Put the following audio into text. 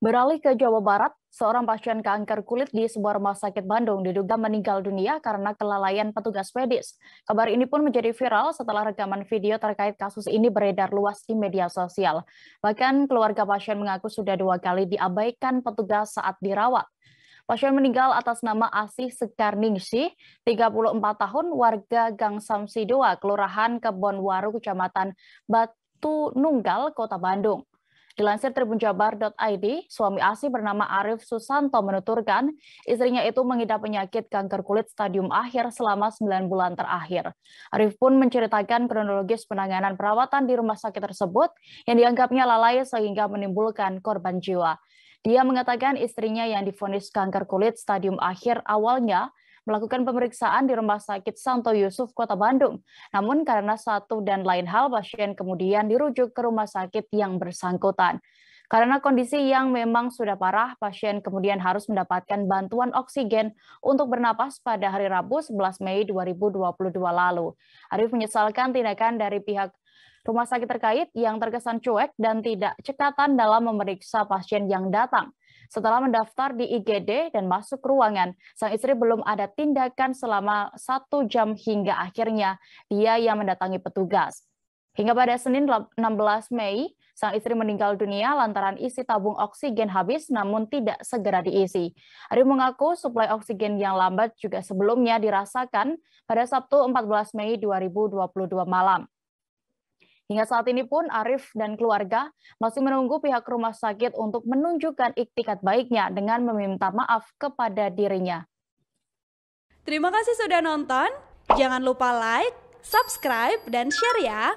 Beralih ke Jawa Barat, seorang pasien kanker kulit di sebuah rumah sakit Bandung diduga meninggal dunia karena kelalaian petugas medis. Kabar ini pun menjadi viral setelah rekaman video terkait kasus ini beredar luas di media sosial. Bahkan keluarga pasien mengaku sudah 2 kali diabaikan petugas saat dirawat. Pasien meninggal atas nama Asih Sekarningsih, 34 tahun, warga Gang Samsi 2, Kelurahan Kebonwaru, Kecamatan Batu Nunggal, Kota Bandung. Dilansir tribunjabar.id, suami Asih bernama Arif Susanto menuturkan istrinya itu mengidap penyakit kanker kulit stadium akhir selama 9 bulan terakhir. Arif pun menceritakan kronologis penanganan perawatan di rumah sakit tersebut yang dianggapnya lalai sehingga menimbulkan korban jiwa. Dia mengatakan istrinya yang divonis kanker kulit stadium akhir awalnya melakukan pemeriksaan di Rumah Sakit Santo Yusuf, Kota Bandung. Namun karena satu dan lain hal, pasien kemudian dirujuk ke rumah sakit yang bersangkutan. Karena kondisi yang memang sudah parah, pasien kemudian harus mendapatkan bantuan oksigen untuk bernapas pada hari Rabu 11 Mei 2022 lalu. Arif menyesalkan tindakan dari pihak rumah sakit terkait yang terkesan cuek dan tidak cekatan dalam memeriksa pasien yang datang. Setelah mendaftar di IGD dan masuk ruangan, sang istri belum ada tindakan selama 1 jam hingga akhirnya dia yang mendatangi petugas. Hingga pada Senin 16 Mei, sang istri meninggal dunia lantaran isi tabung oksigen habis namun tidak segera diisi. Arif mengaku suplai oksigen yang lambat juga sebelumnya dirasakan pada Sabtu 14 Mei 2022 malam. Hingga saat ini pun Arif dan keluarga masih menunggu pihak rumah sakit untuk menunjukkan iktikat baiknya dengan meminta maaf kepada dirinya. Terima kasih sudah nonton. Jangan lupa like, subscribe, dan share ya.